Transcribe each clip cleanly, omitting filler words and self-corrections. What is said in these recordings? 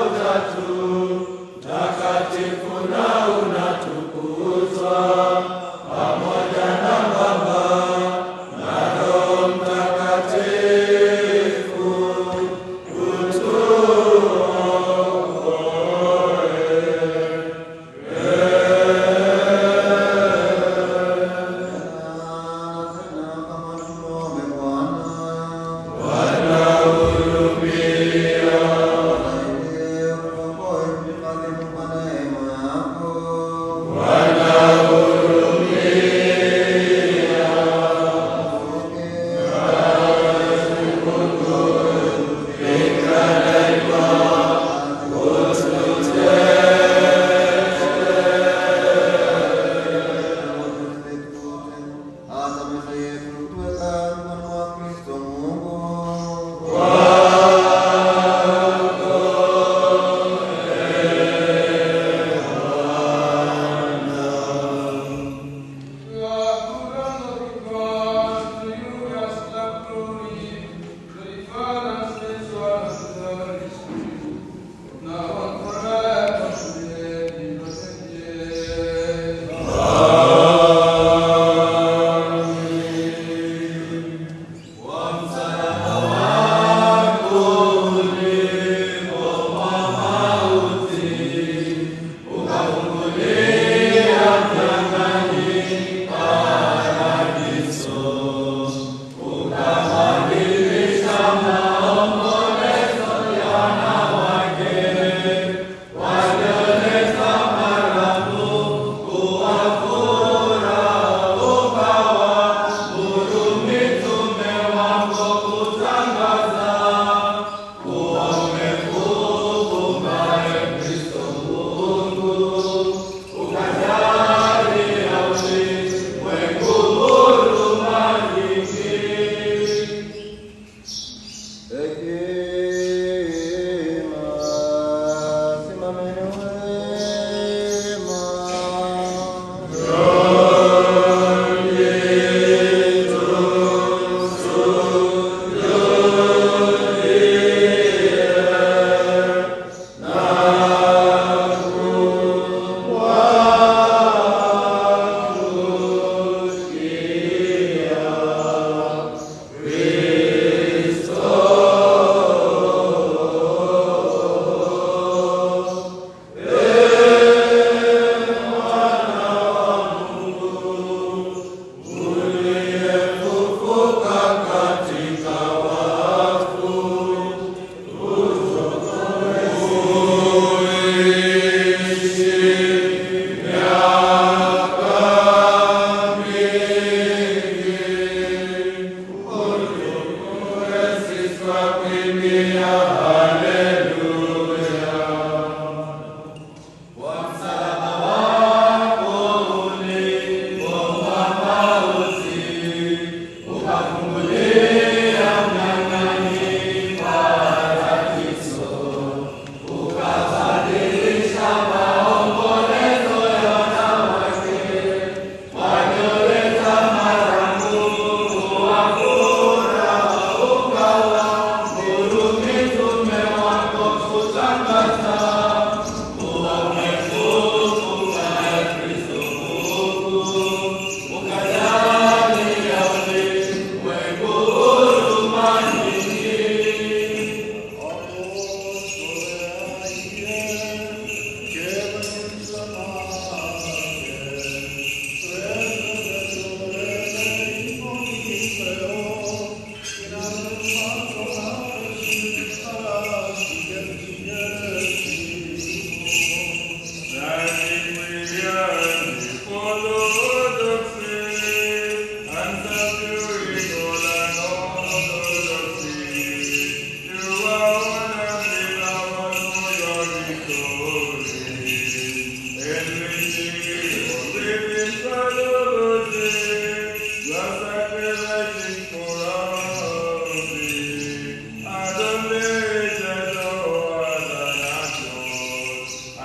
Utatu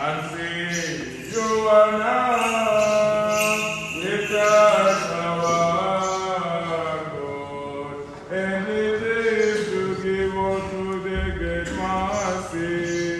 and say, you are now with us, our God, and it is to give unto the great mercy.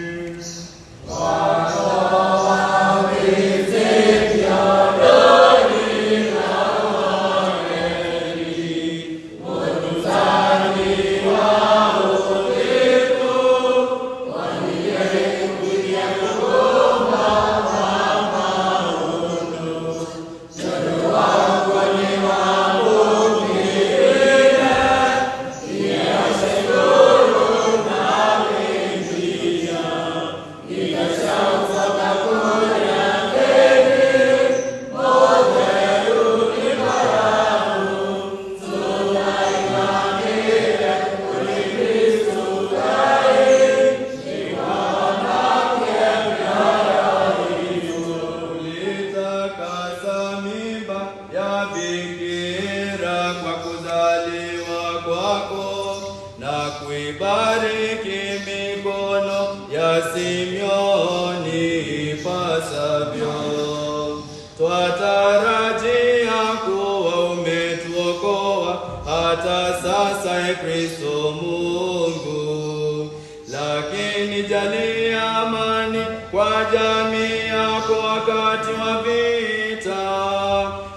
Twatarajia kuwa umetuokoa hata sasa, Kristo Mungu. Lakini jalia amani kwa jamii yako wakati wa vita,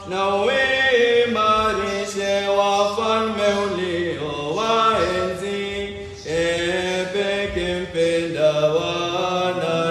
na uimarishe wafalme uliowaenzi, pekee mpenda wanadamu.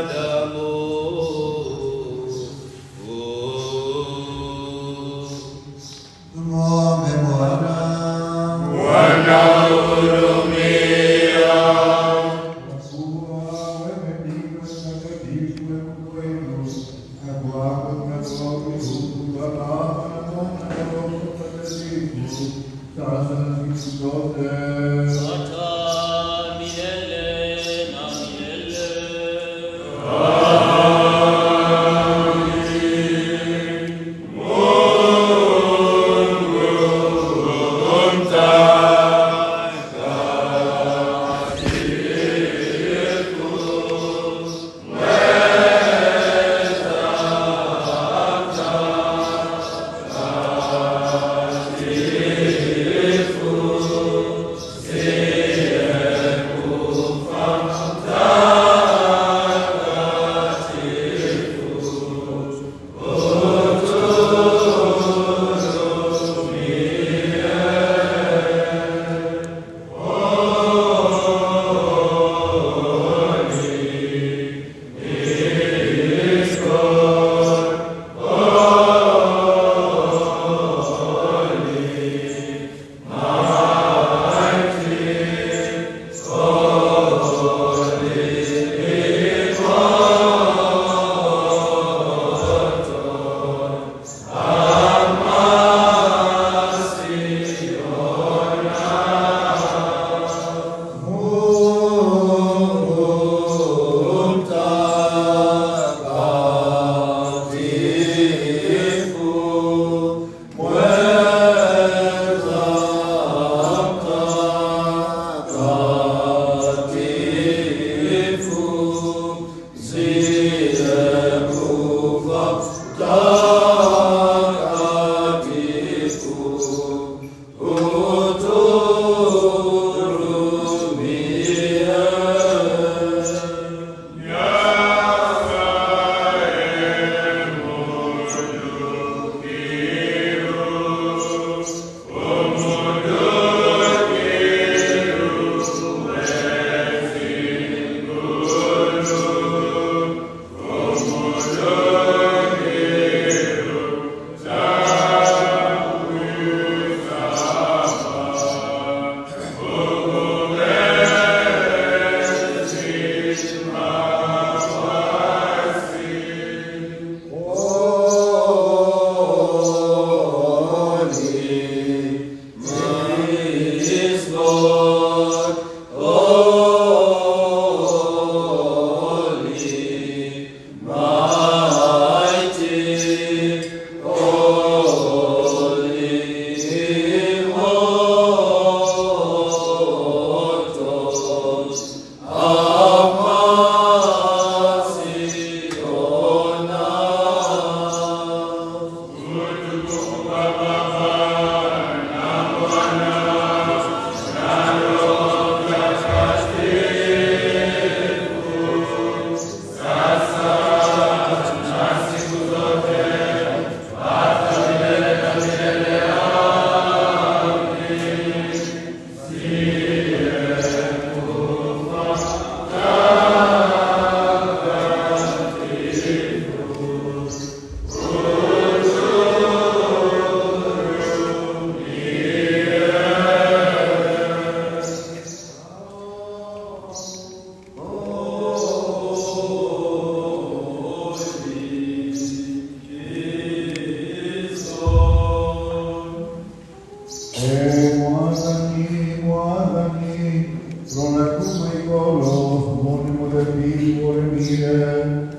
Amen.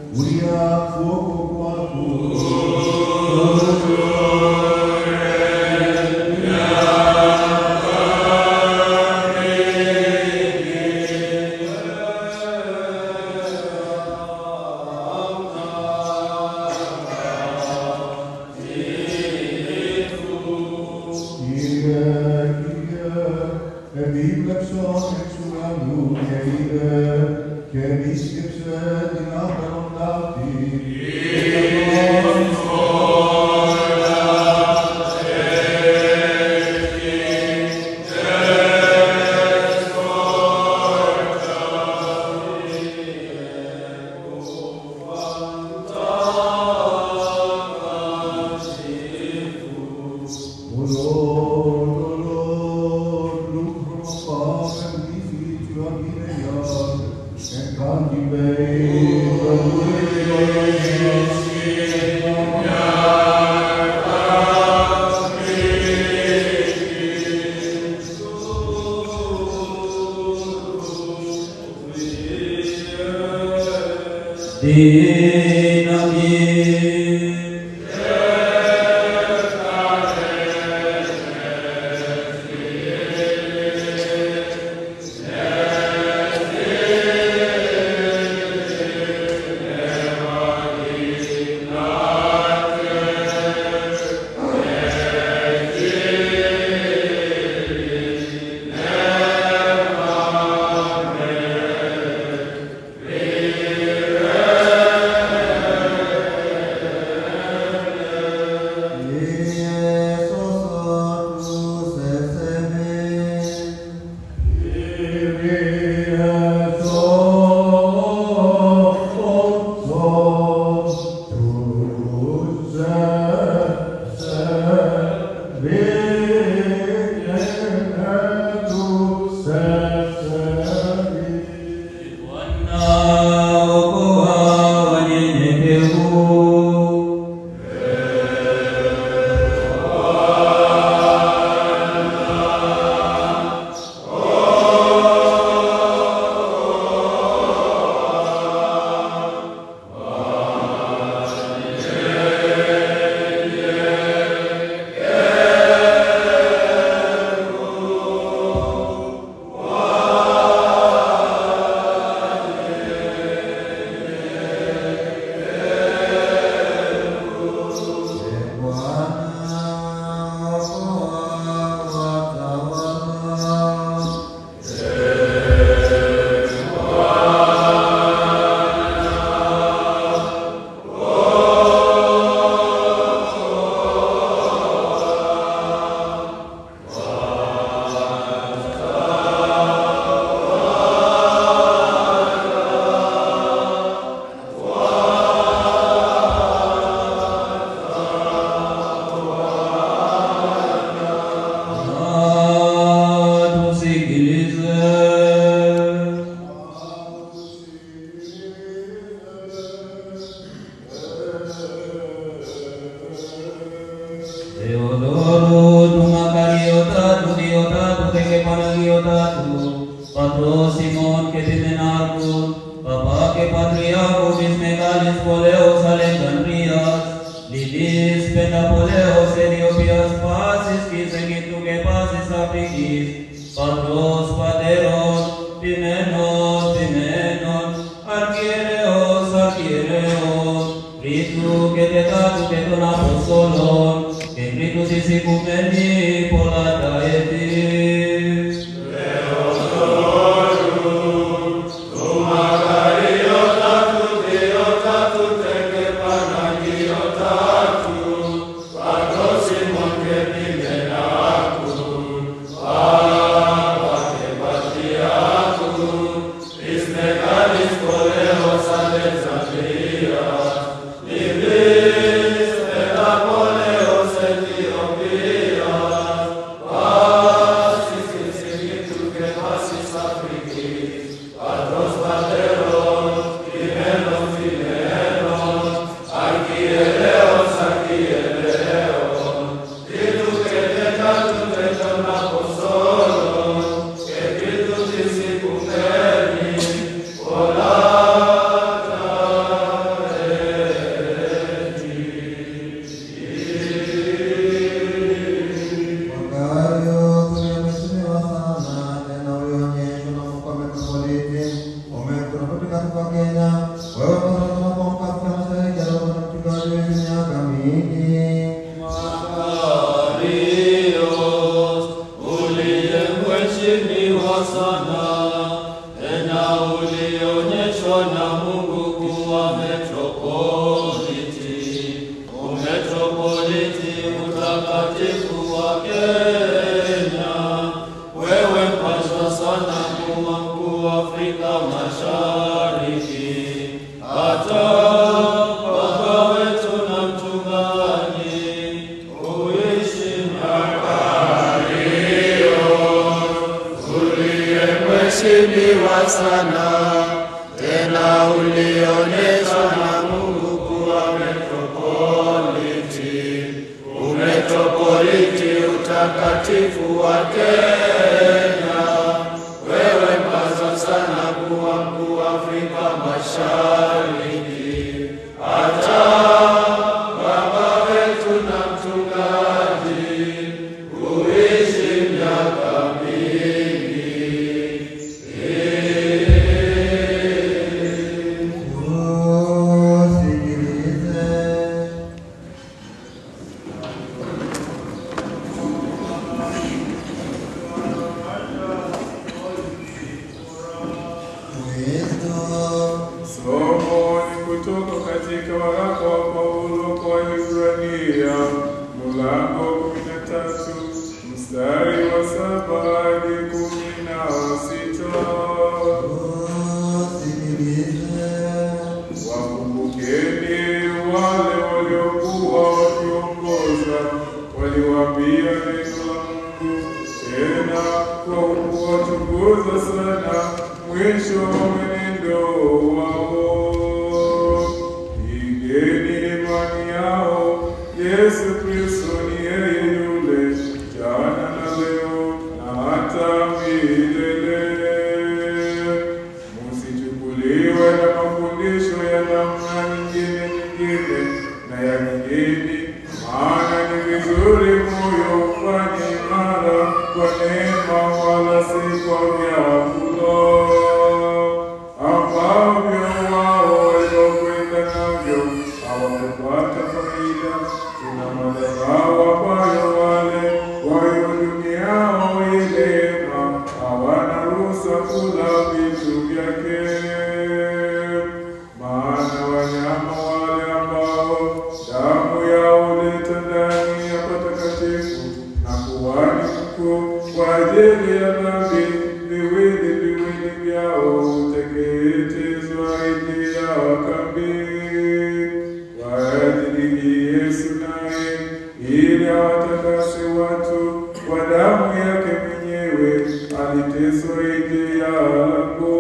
Kenya, wewe mpaswa sana kuwa mkuu wa Afrika Mashariki, hata baba wetu na mchungaji uishi miaka hiyo. Uliyemheshimiwa sana, tena ulionyeshwa na Mungu kuwa metropoliti utakatifu wa Kenya. Wewe mpaswa sana kuwa mkuu wa Afrika Mashariki, hata baba wetu na mchungaji uishi miaka mingi. Somo ni kutoka katika waraka wa Paulo kwa Waebrania, mlango 13 mstari wa 7 hadi 16. Wakumbukeni wale waliokuwa wakiongoza, waliwaambia neno la Mungu, tena kwa kuwachunguza sana mwisho wa mwenendo wao. Igeni imani yao. Yesu Kristo ni yeye yule jana na leo na hata milele. Musichukuliwe na mafundisho ya namna nyingine na ya kigeni, maana ni vizuri moyo ufanye imara kwa neema, wala si kwa vyakula ambavyo wao waliokwenda navyo hawakupata faida. Tuna madhabahu ambayo wale waihudumiao ilema hawana ruhusa kula vitu vyake. Maana wanyama wale ambao damu yao huleta ndani ya patakatifu na kuhani mkuu kwa ajili ya dhambi, viwili vyao huteketezwa nje ya kambi. Kwa ajili hii Yesu naye, ili awatakase watu kwa damu yake mwenyewe, aliteswa nje ya lango.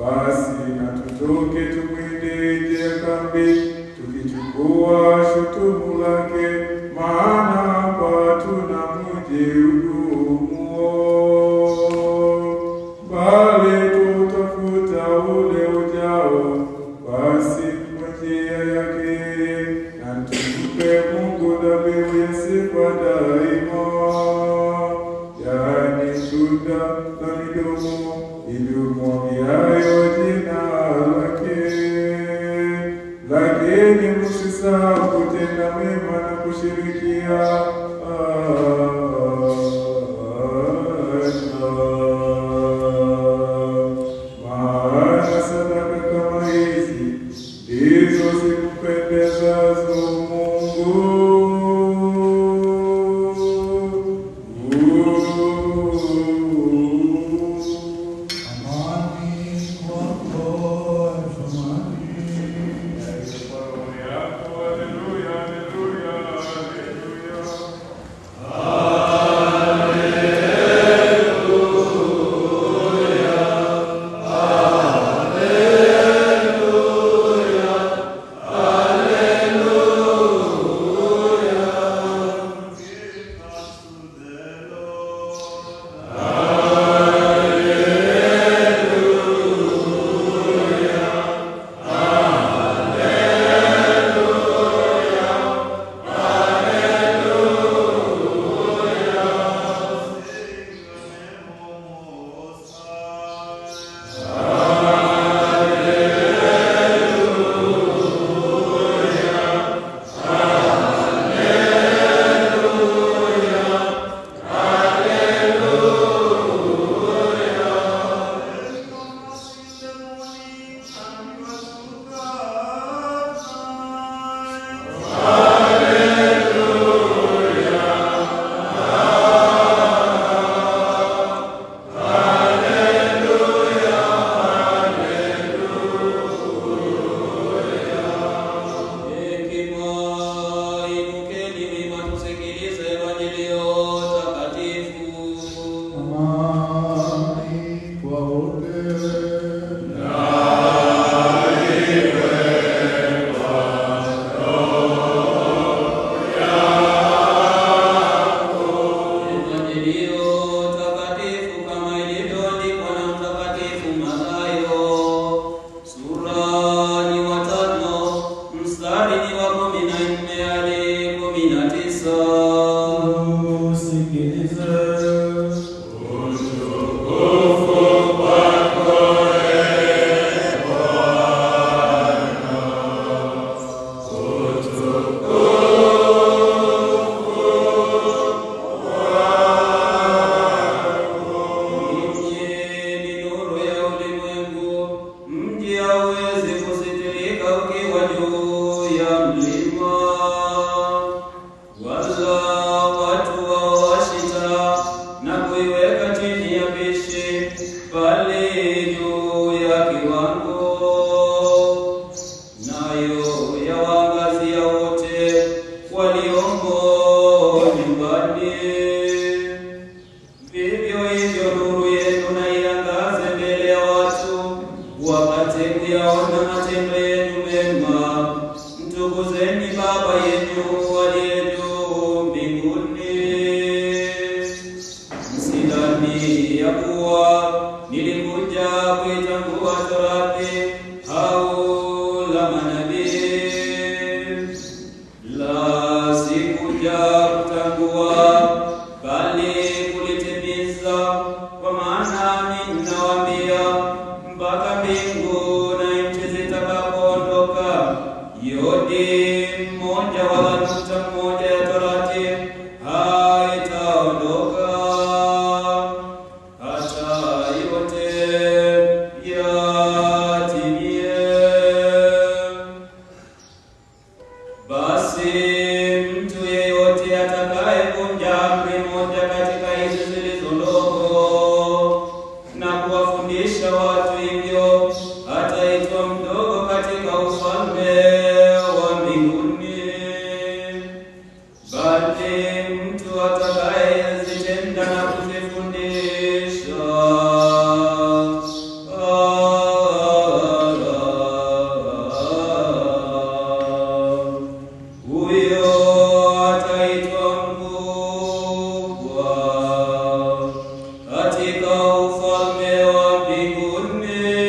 Basi na tutoke tumwende nje ya kambi, tukichukua shutumu lake, maana hapa hatuna mji udumuo, bali tutafuta ule ujao. Basi kwa njia yake yeye na tumpe Mungu dhabihu ya sifa daima, yaani tunda la midomo iliyomwambiayo jina lake. Lakini msisahau kutenda mema na kushirikiana, maana sadaka kama hizi ndizo zimpendezazo Mungu. Haleluya, haleluya, haleluya. ya mlima, wala watu wawashita na kuiweka chini ya pishi pale juu ya kiwango, nayo yawaangazia wote waliomo nyumbani. Vivyo hivyo nuru yenu na iangaze mbele ya watu, wapate kuyaona matendo yenu mema. Mtukuzeni Baba yenu aliye juu mbinguni. Msidhani ya kuwa nilikuja kuitangua Torati au la manabii. La, sikuja kutangua, bali kulitimiza. Kwa maana ninawaambia, mpaka mbingu na nchi zitakapoondoka, yodi mmoja wala nukta moja ya Torati haitaondoka, hata yote yatimie. Basi mtu yeyote atakayevunja amri moja katika hizi zilizo ndogo na kuwafundisha watu hivyo, ataitwa mdogo katika ufalme wa mbinguni. Bali mtu atakayezitenda na kuzifundisha, huyo ataitwa mkubwa katika ufalme wa mbinguni.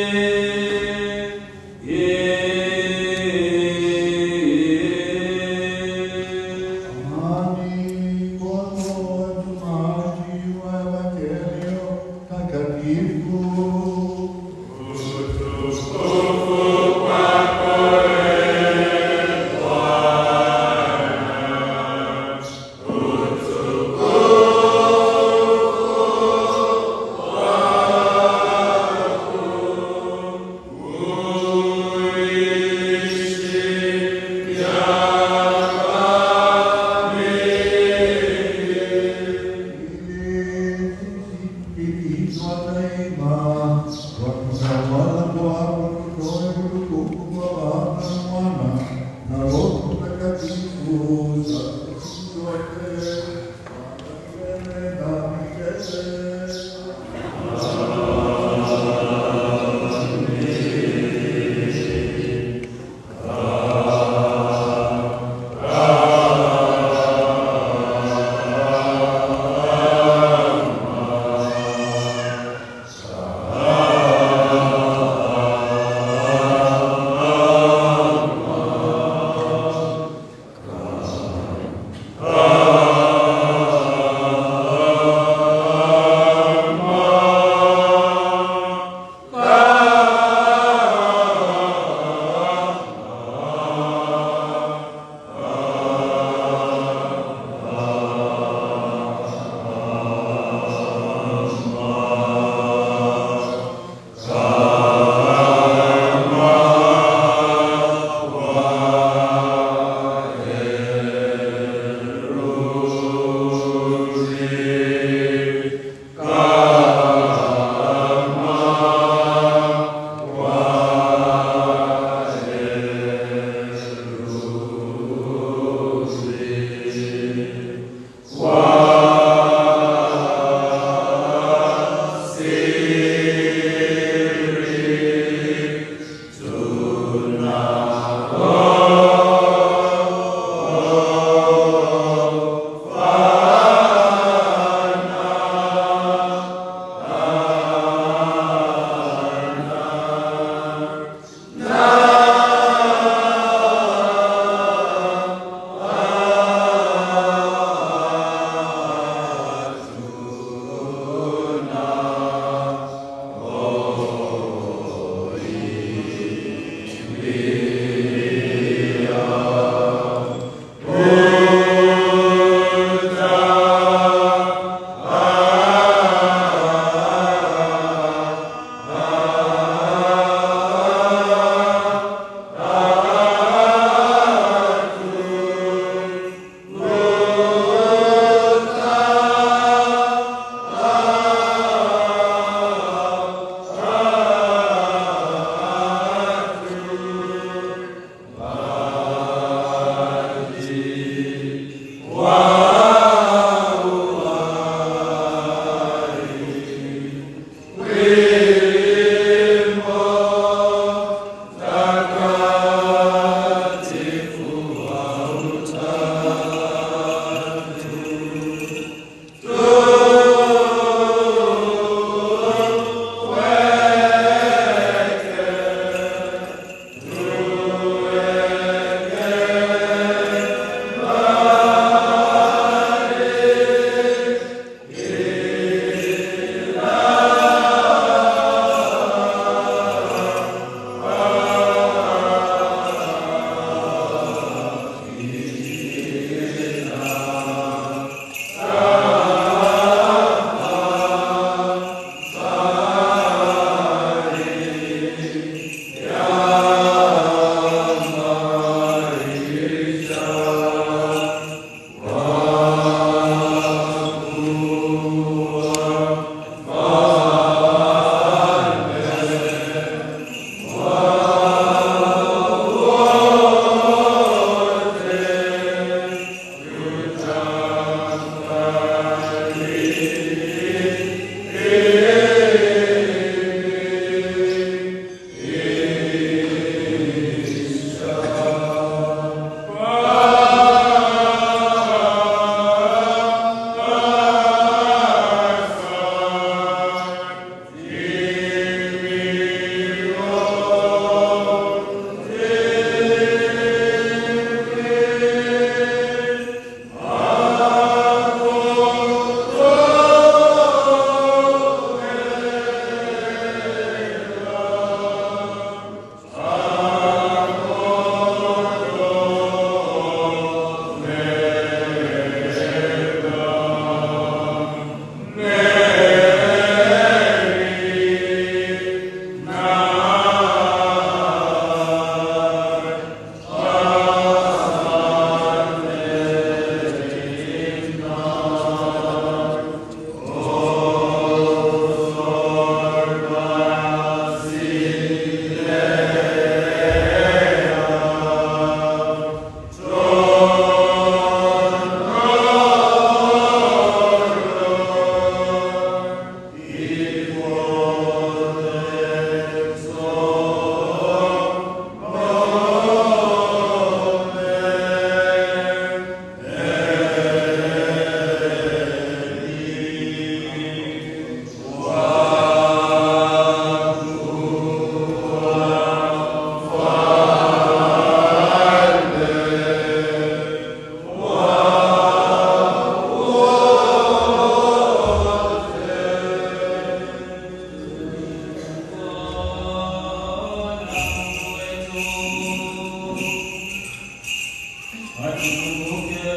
atukumbuke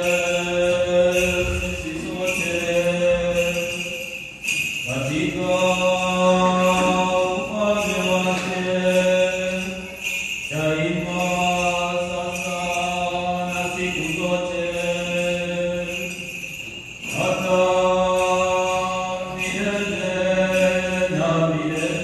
sisi sote katika ufalme wake daima, sasa na siku zote, hata milele na milele.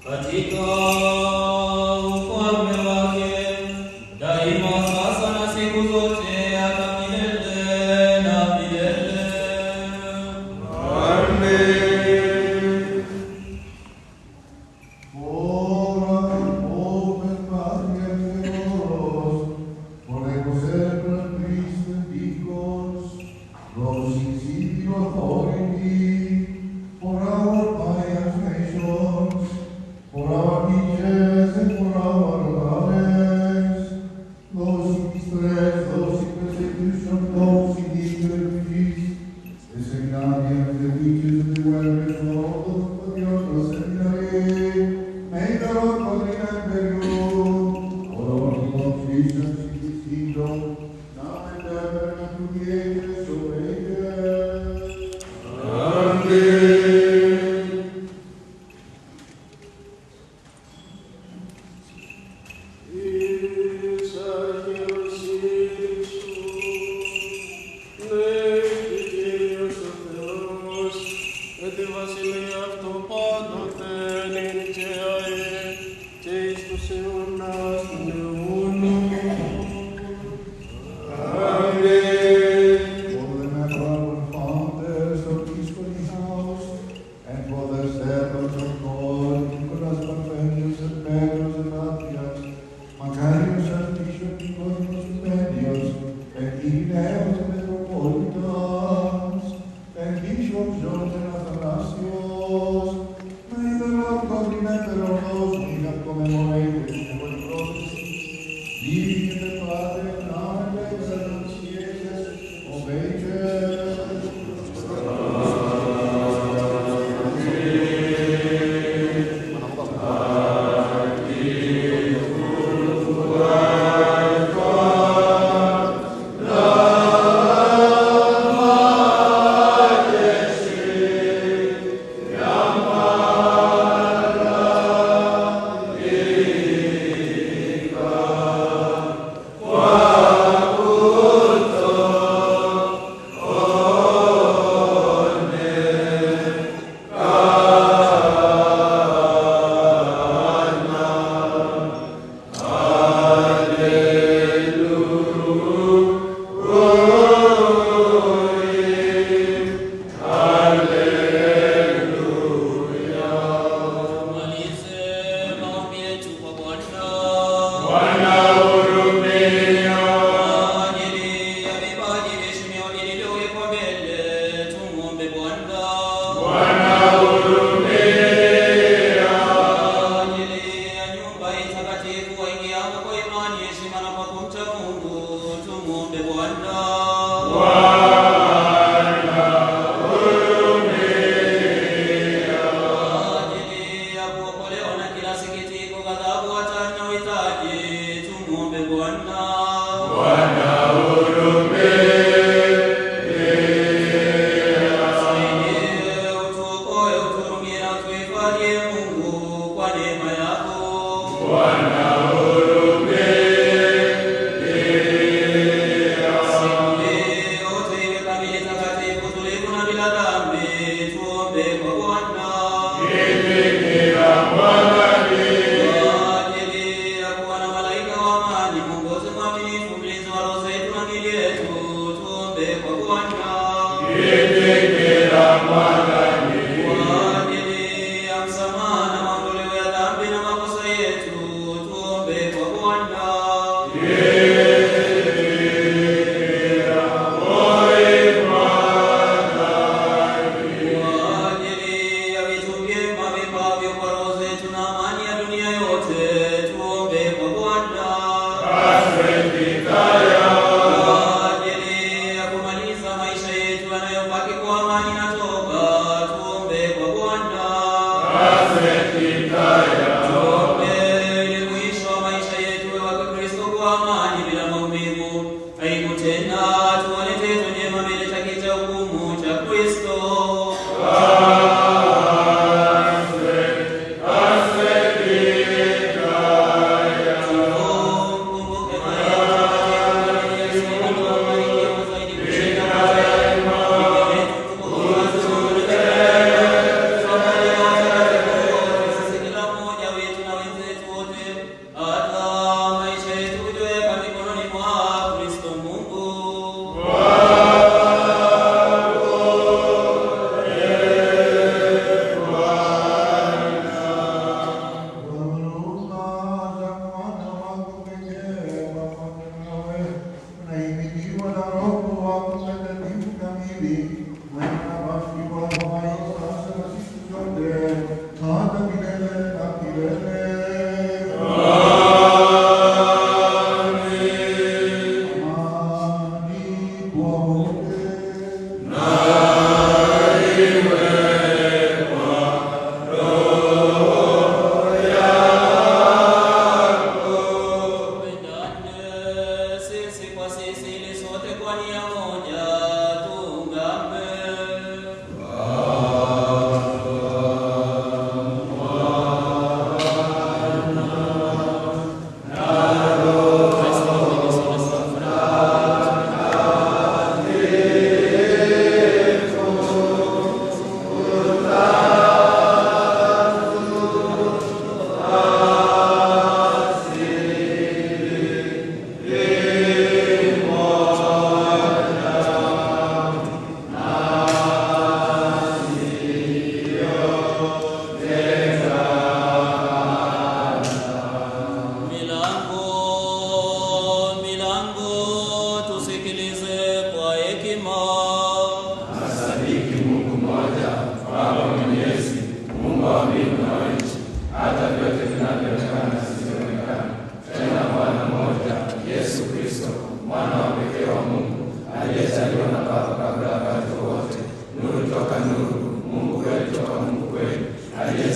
Katika ufalme wake daima, sasa na siku zote, hata milele na milele. Amen. Ora open Maria Theos, ponemos sempre Cristo hijos, los insidio authority, for our pious nations, for our teachers and for our fathers, those in distress, those in persecution, those in need refugees, the seminary and the riches of the world and all of the other seminary, may the Lord God remember you, all our people Christians in His kingdom, now and ever and to the ages of ages. Amen. Kwa ajili ya msamaha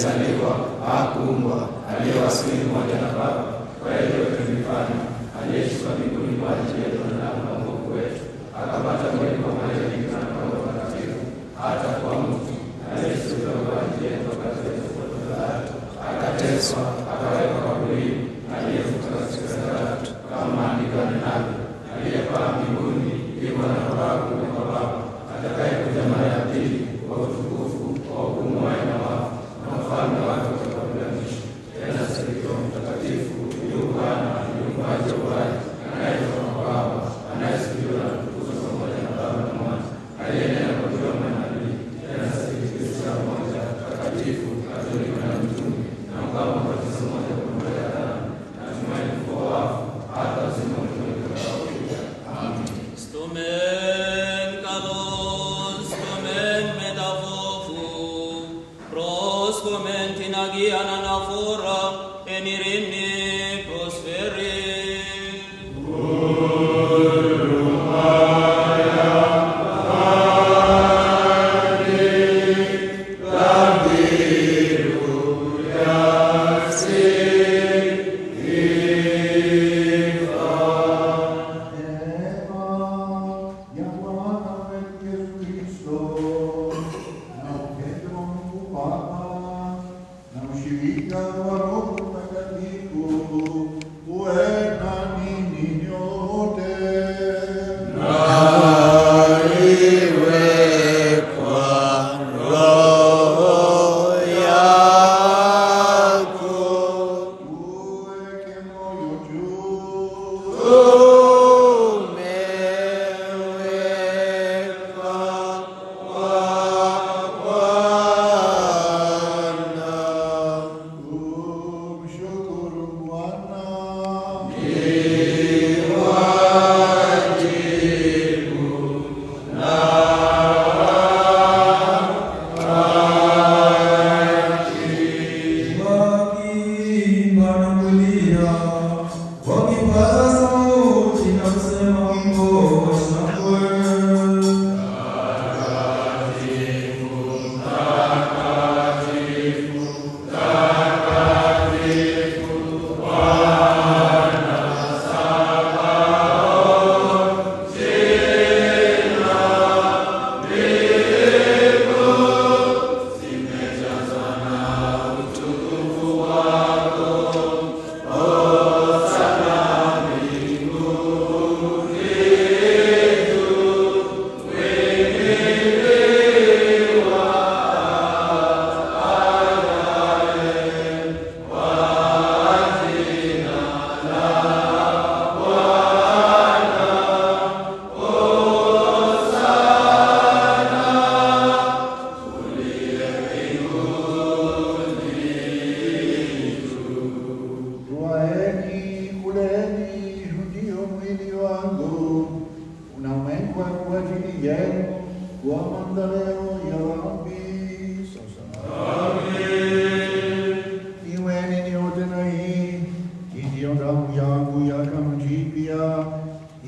aliyezaliwa, hakuumbwa, aliyewasili moja na Baba, kwa yote tulifanya, aliyeshuka mbinguni kwa ajili yetu na wokovu wetu, akapata mwili pamoja na Bikira na Roho Mtakatifu, hata kwa mtu, aliyesulubiwa kwa ajili yetu wakati wetu kwa Pilato, akateswa, akawekwa kaburini, aliyefufuka siku ya tatu, kama maandiko yanavyo, aliyepaa mbinguni, yuko na Baba kwa Baba, atakayekuja mara ya pili kwa utukufu, kwa hukumu ya wafu, na ufalme wake utakuwa mwisho. Tena sisi Roho Mtakatifu, yu Bwana, yu mpaji wa uhai, anayetoka kwa Baba, anayesifiwa na kutukuzwa pamoja na Baba na Mwana, aliyenena kwa kinywa cha manabii. Tena sisi Kristo mmoja, mtakatifu, Katoliki na mtume, na ungamo kwa ubatizo mmoja kwa ondoleo la dhambi, na tumaini kwa wafu, hata uzima wa milele utakaokuja. Amen. Stomen kalos, stomen metafofu, pros commentin agiana nafora, enirini prosperi.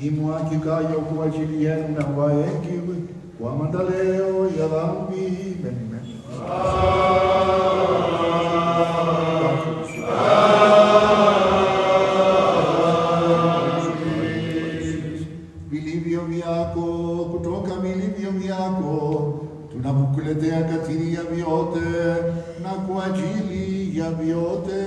Imwagikayo kwa ajili yenu na wengi kwa maondoleo ya dhambi. Vilivyo vyako, kutoka vilivyo vyako tunakuletea katili ya vyote na kwa ajili ya vyote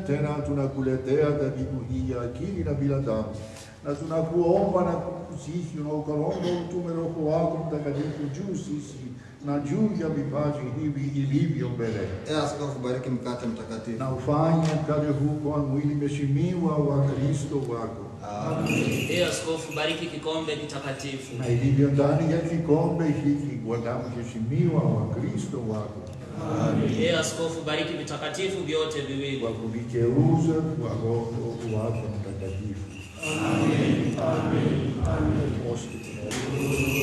tena tunakuletea dhabihu hii ya akili na bila dhambi, na tunakuomba na kukusihi unaokalonga utume Roho wako Mtakatifu juu sisi na juu ya vipaji hivi ilivyo mbele. Askofu, bariki mkate mtakatifu na ufanye mkate huu kwa mwili mheshimiwa wa Kristo wako. Amen. Askofu, bariki kikombe kitakatifu na ilivyo ndani ya kikombe hiki kwa damu heshimiwa wa Kristo wako. Amen. Askofu, bariki vitakatifu vyote viwili kwa kuvigeuza kwa Roho wako Mtakatifu. Amen. Amen. Amen. Amen.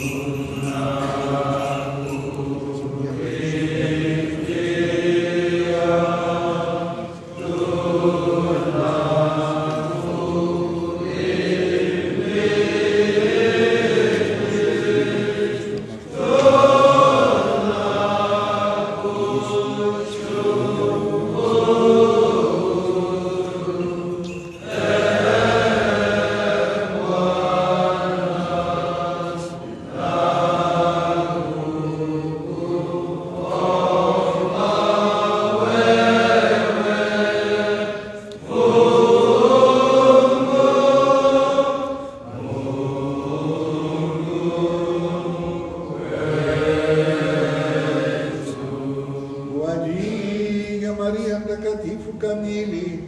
Kwa ajili ya Maria Mtakatifu kamili,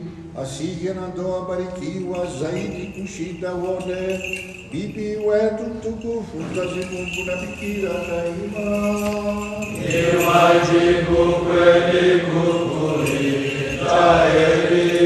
asije na ndoa barikiwa zaidi kushinda wote, bibi wetu mtukufu mzazi Mungu na bikira daima. Ni wajibu kweli kukulinda heri,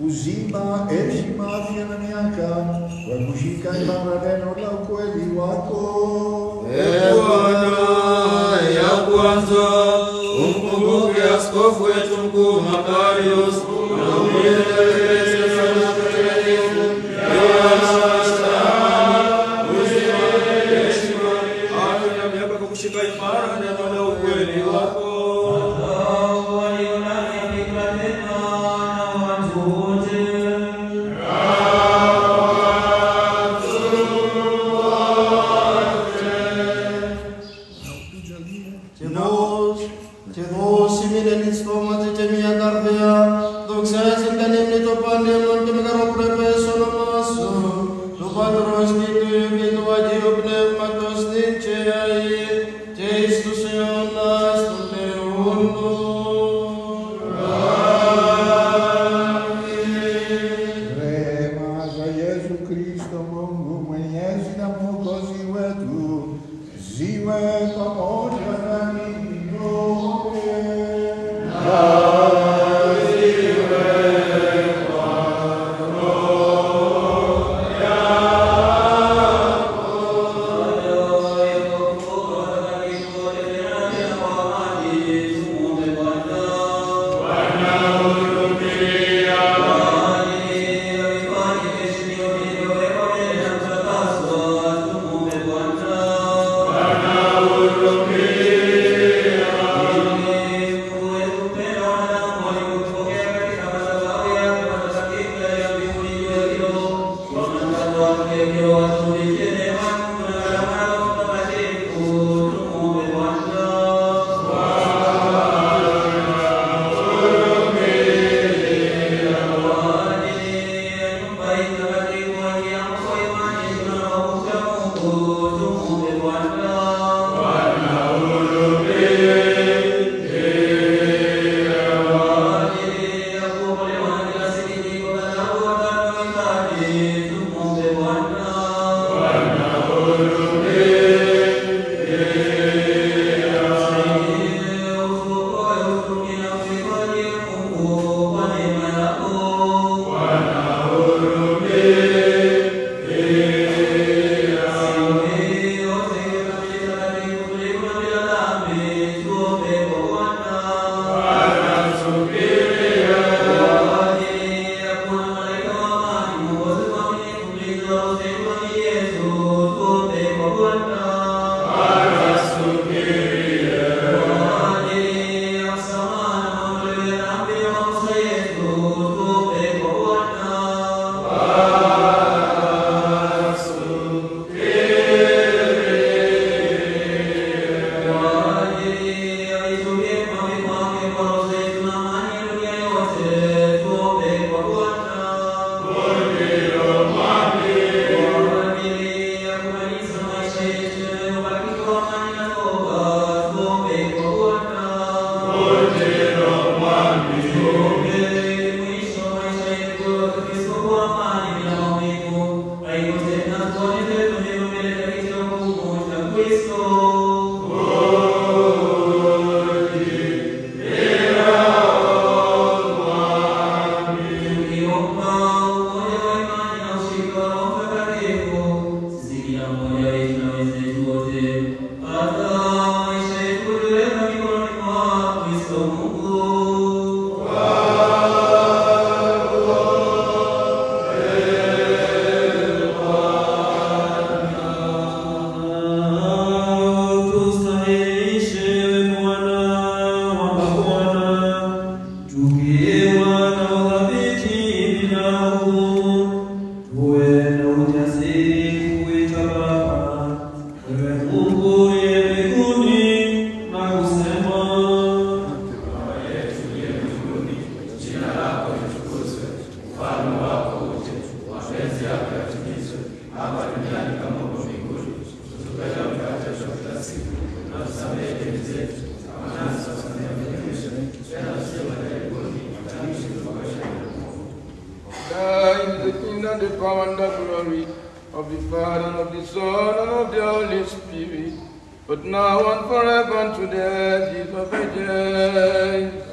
uzima, heshima, afya na miaka, kwa kushika imara neno la ukweli wako. Ee Bwana, ya kwanza umkumbuke askofu wetu mkuu Makarios na kushika imara neno la ukweli wako. Mungu The kingdom, the power, and the glory of the Father, and of the Son, and of the Holy Spirit, but now and forever, and to the age of ages.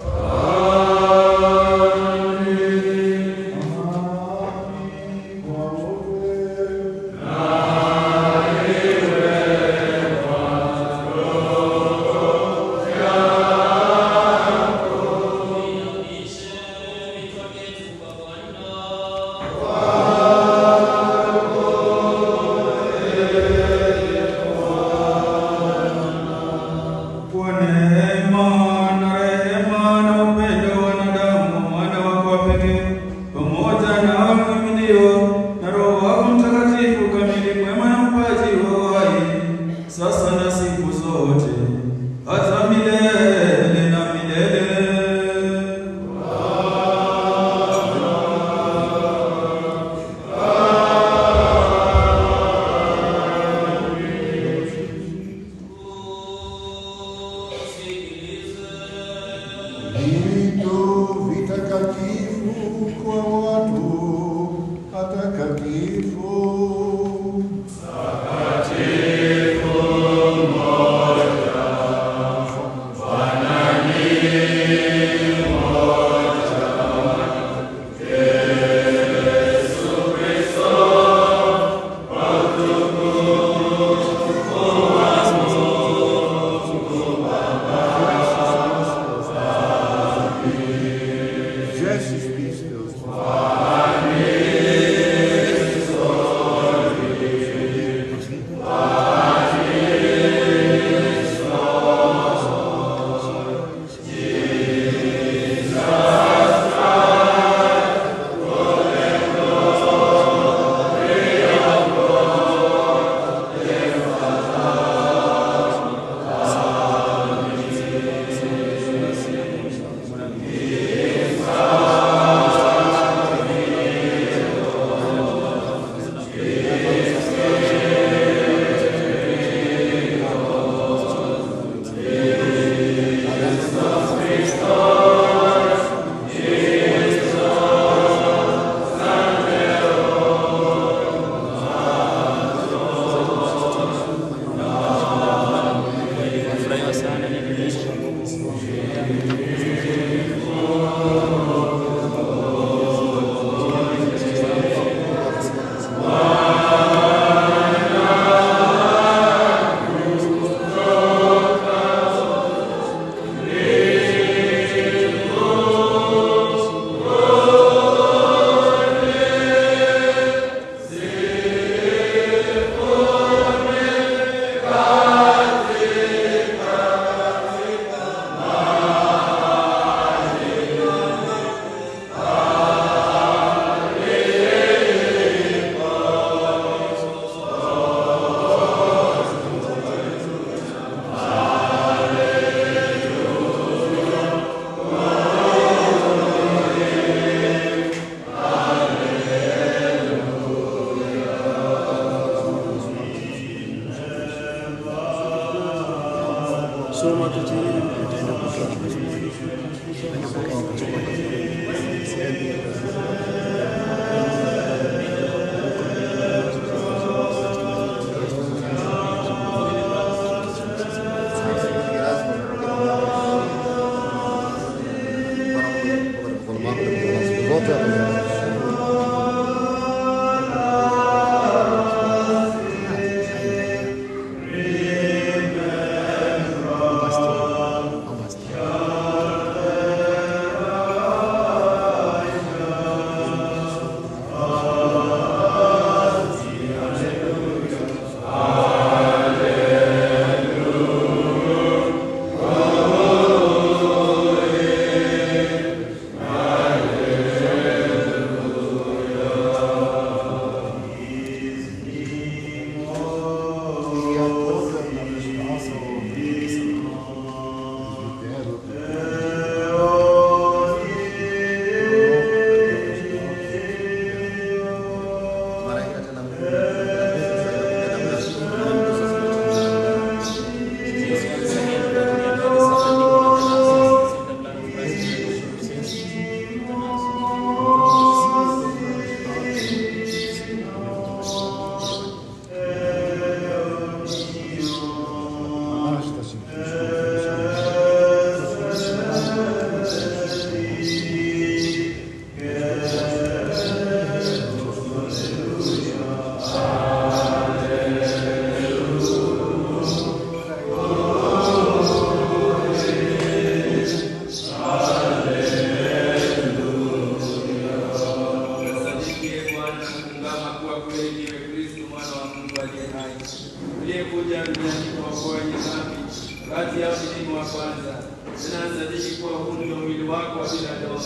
kwanza. Tena nasadiki kuwa huu ndio mwili wako wa bila doa,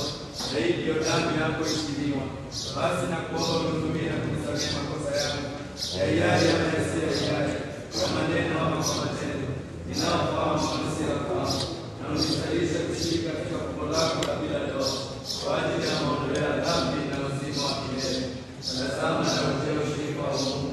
na hii ndiyo damu yako ishiliwa. Basi nakuomba unihurumie na kunisamehe makosa yangu ya hiari ama yasiyo ya hiari, kwa maneno ama kwa matendo, ninaofahamu ama nisiyofahamu, na unisaidie kushiriki katika fumbo lako la bila doa kwa ajili ya maondoleo ya dhambi na uzima wa milele. Tazama na ujie ushirika wa Mungu.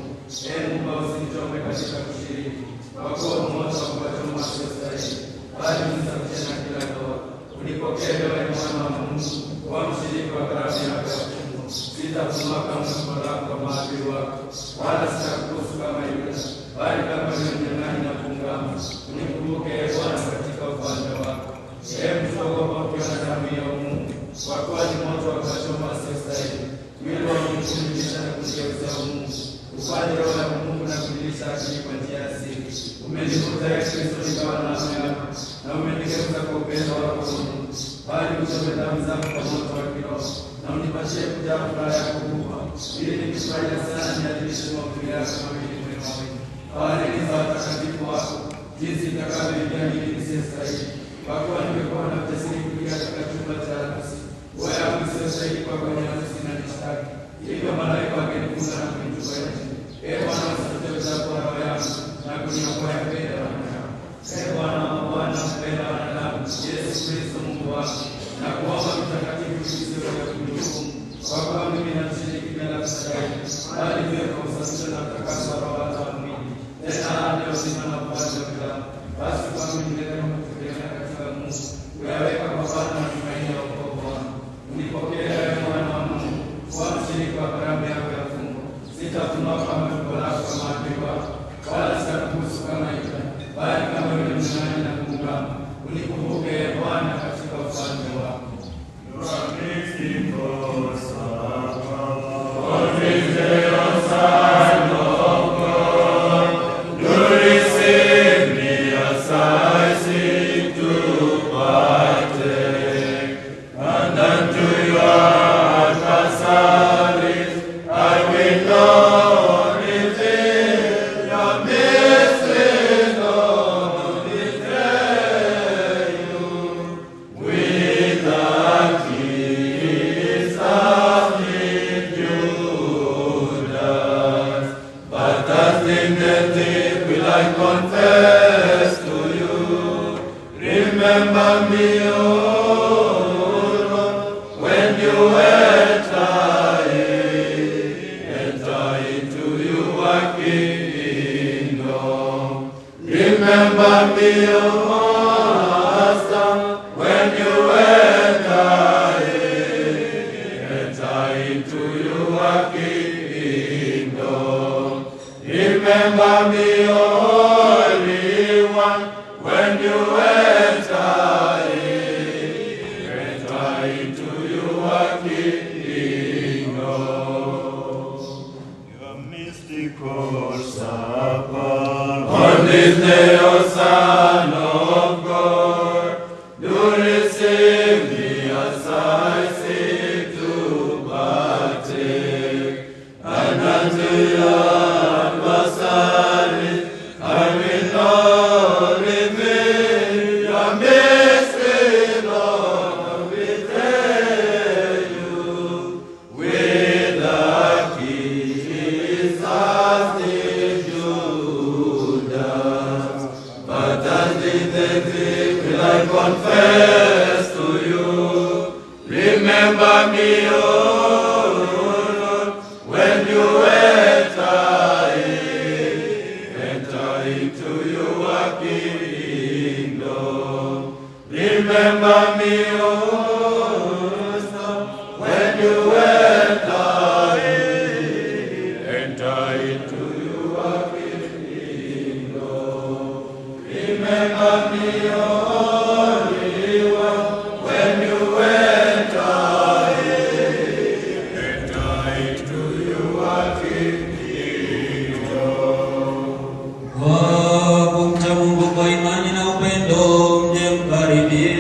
Ee Mungu, usinichome katika kushiriki, kwa kuwa moto wa kuwachoma wasiostahili, bali unisafishe na kila doa. Unipokee wewe mwana wa Mungu, kuwa mshiriki wa karamu yako ya fungu. Sitafunua kamwe fumbo lako kwa maadui wako, wala sitakuhusu kama Yuda, bali kama yule mnyang'anyi na kuungama. Unikumbuke Ee Bwana katika ufalme wako. Ee msiogopa ukiona damu ya Mungu, kwa kuwa ni moto wa kuwachoma wasiostahili. Mwili wa Mungu kunilisha na kunigeuza Mungu, ufanye roho ya Mungu na kunilisha akili kwa njia ya siri. Umenivuta Ee Kristo nikawa nafsi yako, na umenigeuza kwa upendo wako Mungu. Bali uchome damu zangu kwa moto wa kiroho, na unipatie kujaa furaha yako kubwa, ili nikifurahia sana niadhimishe mahubiri yako mawili mwema. Hawarini za watakatifu wako, jinsi itakavyoingia mimi nisiyestahili, kwa kuwa nimekuwa na ujasiri kuingia katika chumba cha harusi. Nguo yangu isiyostahili kwa kwenye harusi na nishtaki, hivyo malaika wakinifunga na kunichukua nje. Ee Bwana, usitute uchafu wa roho yangu na kuniokoa mbele ya wanadamu. Ee Bwana wa mabwana, mpenda wanadamu, Yesu Kristo Mungu wangu, na kuomba mtakatifu isiyo ya kunihukumu, kwa kuwa mimi namshiriki bila kustahili, bali niwe kwa usafisho na utakaso wa roho hata wa mwili, tena hadi ya uzima na uwazi wa milele. Basi kwangu ni neema kutegemea katika Mungu, kuyaweka kwa Bwana matumaini ya wokovu wangu. Unipokee Ee mwana wa Mungu, kuwa mshiriki wa karamu yako ya fungu. Sitafunua kamwe fumbo lako kwa maadui wako, wala sitakuhusu kama Yuda, bali kama yule mnyang'anyi na kuungama. Unikumbuke Ee Bwana katika ufalme wako. Kwa kumcha Mungu kwa imani na upendo, mje mkaribie.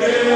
Amen.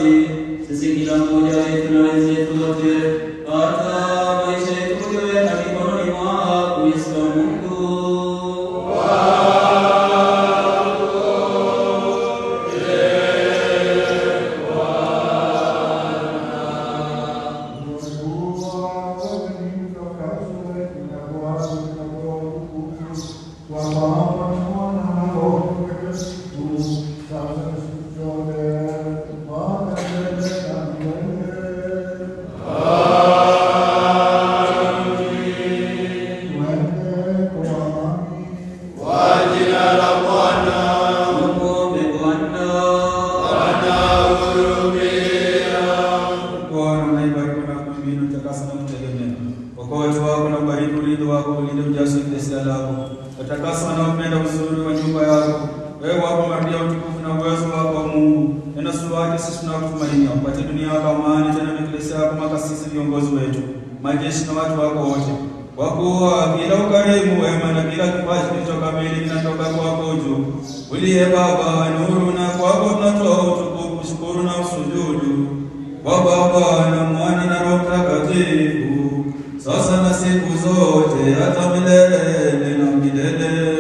wazi, sisi kila mmoja wetu na wenzetu wote, hata maisha yetu tuweka mikononi mwa Kristo Mungu. majeshi na watu wako wote, kwa kuwa kila ukarimu, wema na kila kipaji kilichokamili kinatoka kwako juu, uliye Baba nuru, na kwako tunatoa utukufu, shukuru na usujudu, kwa Baba na Mwana na Roho Mtakatifu, sasa na siku zote hata milele na milele.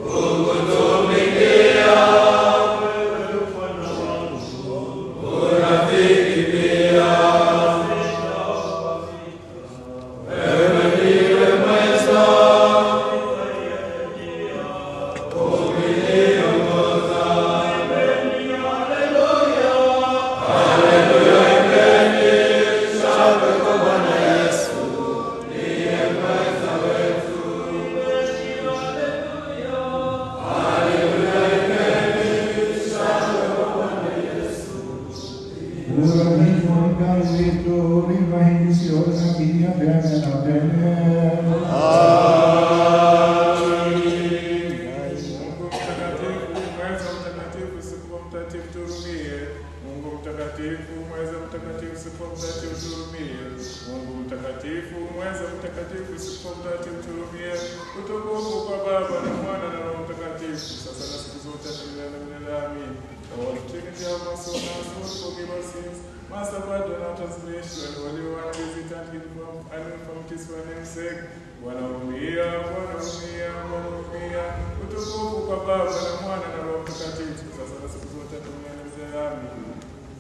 Mungu tumikia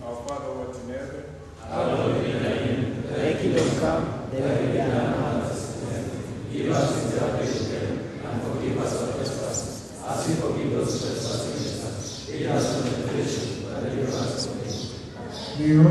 Our Father who art in heaven, hallowed be thy name. Thy kingdom come, thy will be done on earth. Give us this day our daily bread, and forgive us our trespasses, as we forgive those who trespass against us. Lead us not into temptation, but deliver us from evil.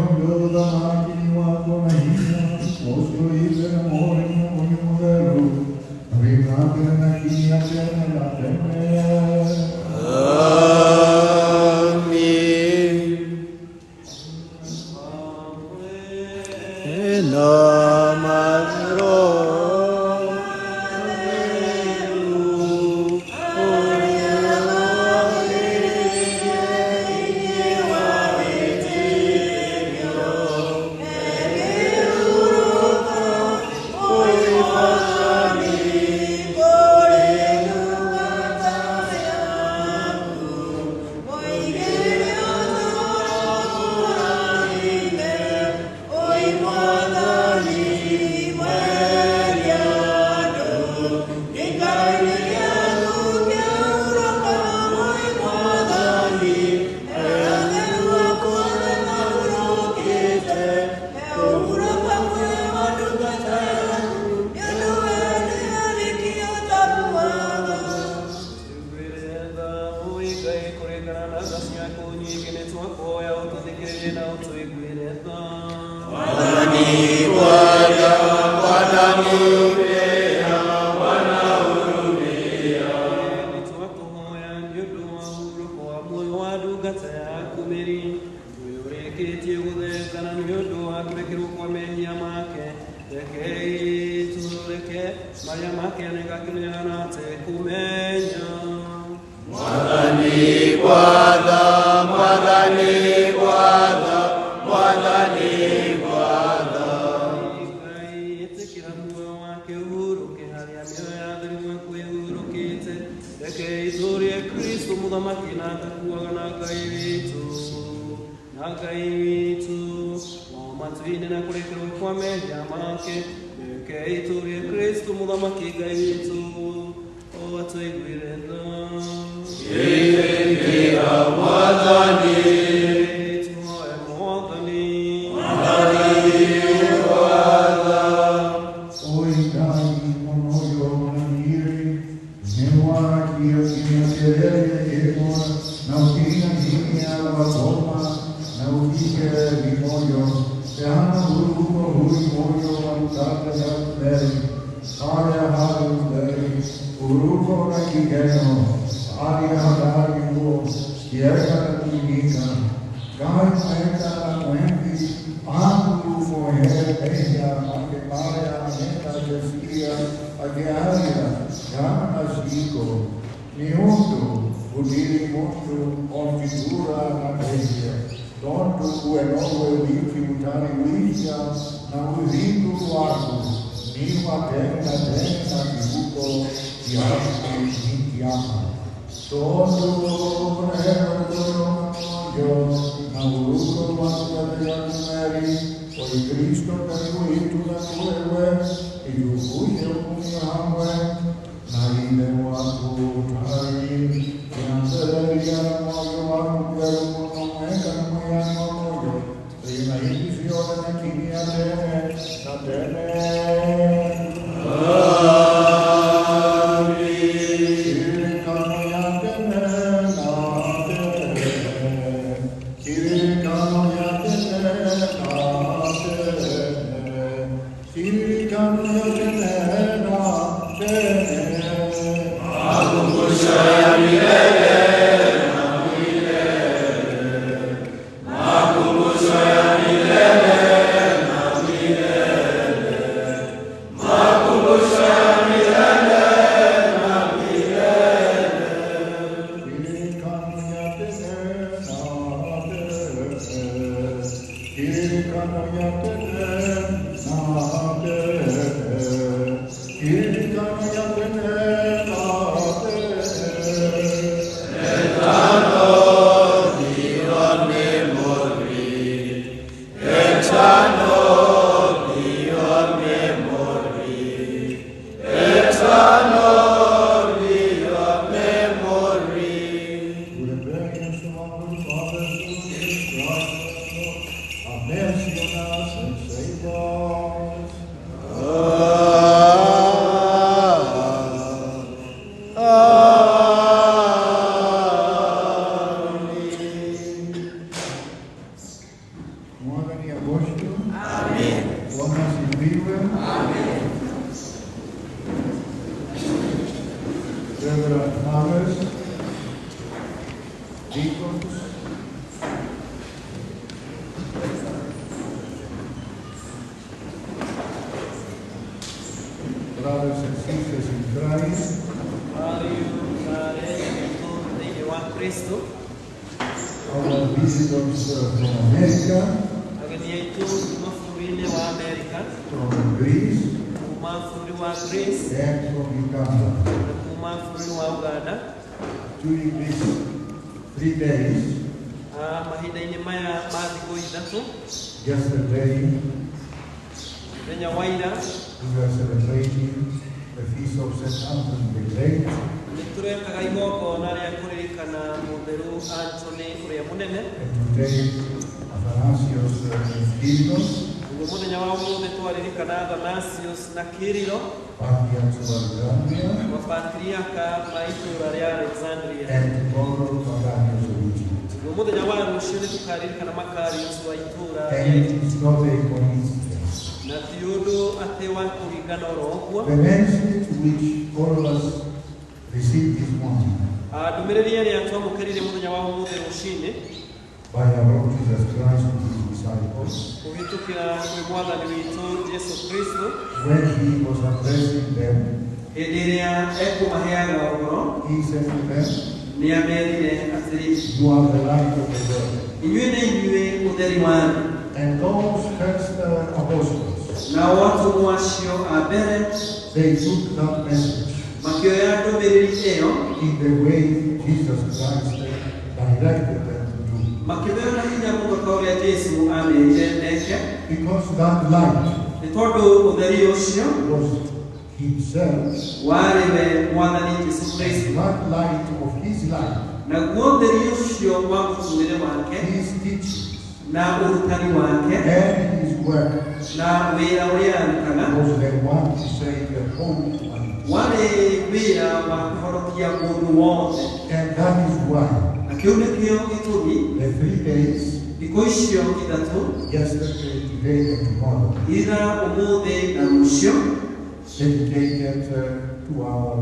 Makumbusho ya milele Brothers and sisters in Christ, our visitors from America, from Greece, and from Uganda. During these 3 days, yesterday, we were celebrating the feast of St. Anthony the Great. And today, Athanasius Kyrillos, Patriarchs of Alexandria, and tomorrow Macarius of Egypt. And it's not a coincidence. The message which all of us received this morning by our Lord Jesus Christ and his disciples, when he was addressing them, he said to them, you are the light of the world. And those first apostles, they took that message in the way Jesus Christ directed them to do. Because that light was himself, that light of his life, his teachings, and his work was the one to save the whole humanity. And that is why the 3 days, yesterday, today, and tomorrow, dedicated to our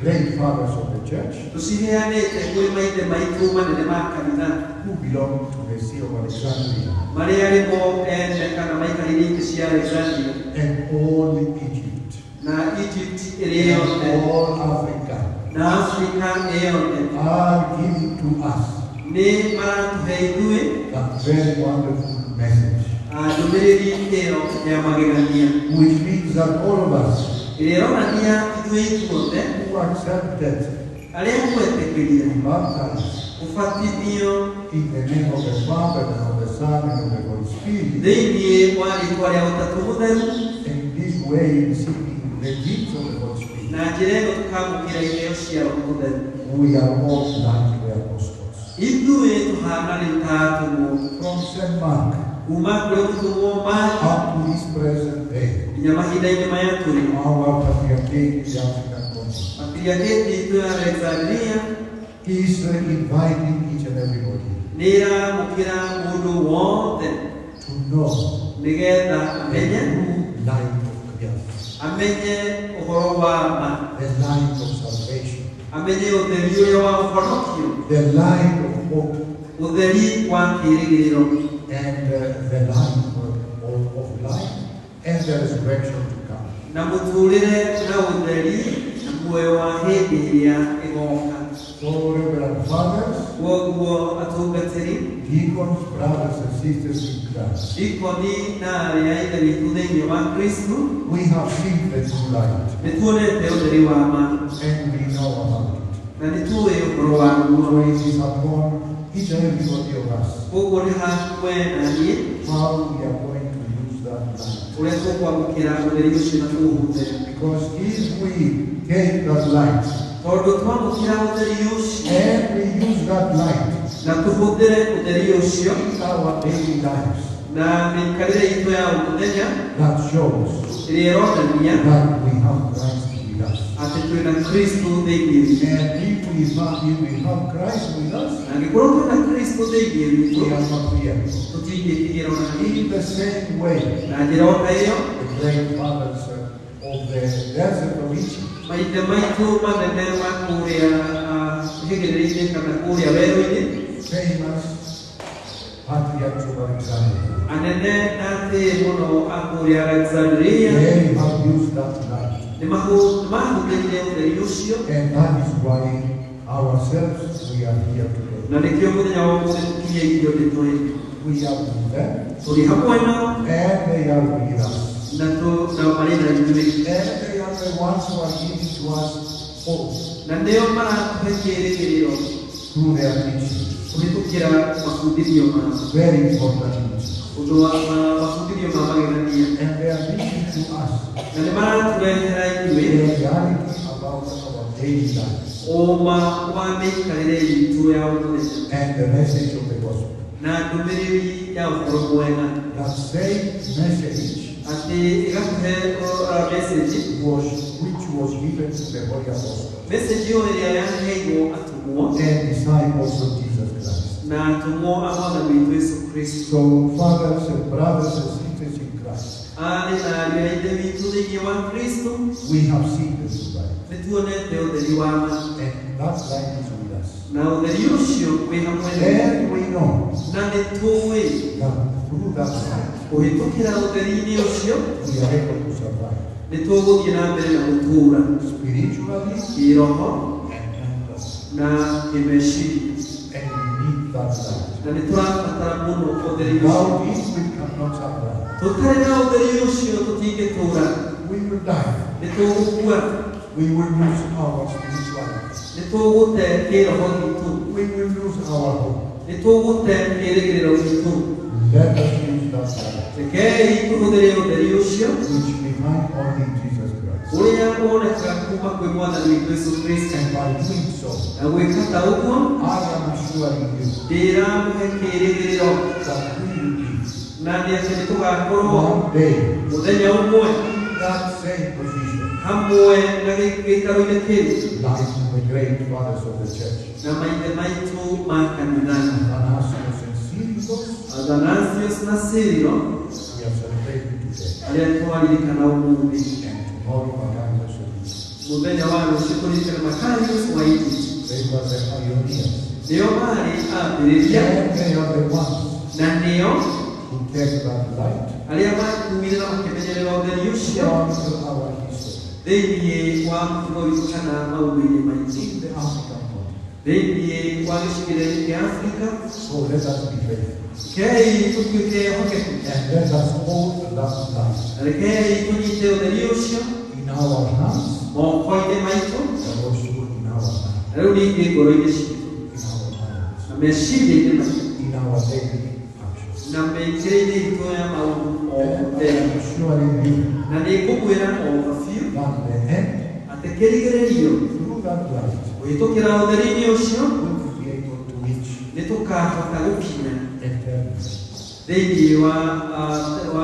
great fathers of the church, who belong to the See of Alexandria, and all Egypt, and all Africa, are giving to us that very wonderful message, which means that all of us who accepted to be baptized in the name of the Father, and of the Son, and of the Holy Spirit, in this way receiving the gifts of the Holy Spirit, we are all like the apostles. From St. Mark up to this present day, our patriarchate in the African continent is inviting each and everybody to know the true light of the earth, the light of salvation, the light of hope, and the light of life, and the resurrection to come. So, Reverend Fathers, Woguo atungatiri deacons, brothers and sisters in Christ, ikoni na yaida mitudeni wa Kristo we have seen the true light nituone teoderi wa ama and we know about it. na nituwe ukoro wa So it is upon each and every one of us woguo ni hamwe nani how we are going to use that light. ureto kwamukira uderi ucio na tuhute Because if we take that light tondu twamukira uderi ucio and we use that light na tuhutire uderi ucio in our daily lives, na mikarire itu ya umuthenya that shows irironania that we have Christ with us. ati twina Kristo thĩinĩ witũ. And if we have Christ with us, Na angĩkorwo twina Kristo thĩinĩ witũ we are not fearful. tũtingĩtigĩrwo na In the same way, na njĩra o ta ĩyo the great fathers of the desert of Egypt, maithe maitũ manene ma kũrĩa ihĩgĩrĩire kana kũrĩa werũ-inĩ famous patriarchs of Alexandria, anene na thĩ mũno a kũrĩa Alexandria they have used that light. nĩ mahũthĩrire ũtheri ũcio, And that is why ourselves we are here today. na nĩkĩo mũthenya wa ũmũthĩ tũkinyĩirio nĩ tũrĩ We are with them tũrĩ hamwe nao and they are with us. na marĩ na ithuĩ, And they are the ones who are giving to us hope na nĩo maratũhe kĩĩrĩgĩrĩro through their teaching. kũhĩtũkĩra mabundithio mao. Very important teaching. Ũndũ wa mabundithio ma magegania And they are teaching to us na nĩ maratũrehera the ithuĩ reality about our daily lives ũma wa mĩikarĩre itũ ya ũmũthenya and the message of the gospel. na ndũmĩrĩri ya ũhoro mwega, That same message atĩ ĩgatũhe message which was given to the Holy Apostles message ĩyo ĩrĩa yaheirwo atũmwo and disciples of Jesus Christ. na atũmwo a Mwathani witũ Yesu Kristo. So, fathers and brothers and sisters in Christ, Arĩ na ariũ a ithe witũ thĩinĩ wa Kristo we have seen the true light, nĩ tuonete ũtheri wa ma, and that light is with us. na ũtheri ũcio wĩ hamwe na And we know na nĩ tũĩ that through that light kũhĩtũkĩra ũtheri-inĩ ũcio we are able to survive nĩ tũgũthiĩ na mbere na gũtũũra spiritually kĩroho and mentally. na kĩmeciria, And we need that light. na nĩ tũrabatara mũno ũtheri ũcio. Without it, we cannot survive. Tũtarĩ na ũtheri ũcio tũtingĩtũũra, We will die. nĩ tũgũkua, We will lose our spirituality. nĩ tũgũte kĩroho gitũ, We will lose our hope. nĩ tũgũte kĩĩrĩgĩrĩro gitũ. Let us use that light, Rekei tũhũthĩre ũtheri ũcio which we find only in Jesus Christ. ũrĩa wonekaga kuuma kwĩ Mwathani witũ Yesu Kristo, And by doing so, na gwĩka ta ũguo I am assuring you ndĩramũhe kĩĩrĩgĩrĩro that we will be na nĩ atĩ nĩ tũgakorwo one day mũthenya ũmwe in that same position, hamwe na gĩikaro-inĩ kĩu like the great fathers of the church, na maithe maitũ ma kanithani Athanasius and Cyrillus, Athanasius na Cyrilo we are celebrating today. arĩa twaririkana ũmũthĩ. And tomorrow, Macarius of Egypt. Mũthenya wa rũciũ tũririkana Macarius wa Egypt. They were the pioneers. Nĩo maarĩ ambĩrĩria And they are the ones na nĩo who take that light arĩa makuire na makĩmenyerera ũtheri ũcio from our history thĩinĩ wa mũtugo witũ kana maũndũ-inĩ maitũ in the African continent. thĩinĩ wa gĩcigĩrĩra kĩa Afrika. So let us be faithful. Rekei tũtuĩke ehokeku And let us hold that light na rekei tũnyite ũtheri ũcio in our hands moko-inĩ maitũ and also in our mind, na rĩu ningĩ ngoro-inĩ citũ in our minds, na meciria-inĩ maitũ in our daily actions. na mĩkĩre-inĩ itũ ya maũndũ o And I mũthenya. am assuring you Na nĩ ngũkwĩra o biũ that the end, atĩ kĩrigĩrĩrio through that light, kũhĩtũkĩra ũtheri-inĩ ũcio we will be able to reach nĩ tũkahota gũkinya eternity, thĩinĩ wa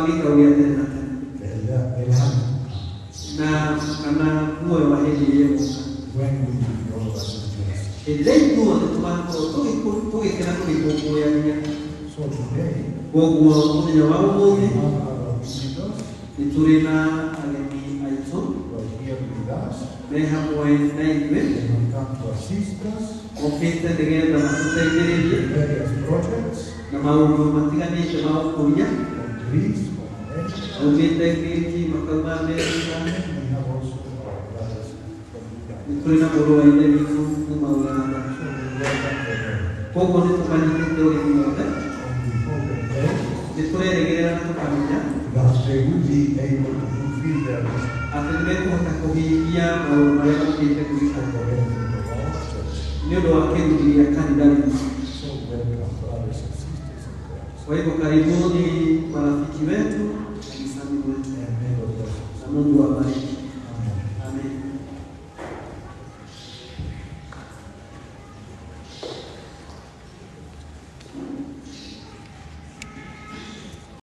gĩikaro gĩa tene na tene the land na kana muoyo wa hĩndĩ ĩrĩa ĩgũka, when we will be all blessed. hĩndĩ ĩrĩa ithuothe tũgakorwo tũgĩkena tũgĩkũngũyania. So today, Koguo mũthenya wa we ũmũthĩ have our visitors nĩ tũrĩ na ageni aitũ who are here with us. me hamwe na ithuĩ They have come to assist us mokĩte nĩgetha matũteithĩrĩrie in various projects na maũndũ matiganĩte ma ũkũria. from Greece, from America. Aumĩte Ngiriki makauma Amerika. We have also our brothers from Uganda. Nĩ tũrĩ na mũrũ wa ithe witũ kuma Uganda. Kogo nitumanyiridde olimoda nituleeregerera natukamenya that they will be able to fulfill their mission ate nebekuuta kuhiiya olumalemukiite kubikombo nyodo wakerudilya kanisa lino. so welcome brothers and sisters in Christ. Kwa hivyo karibuni marafiki wetu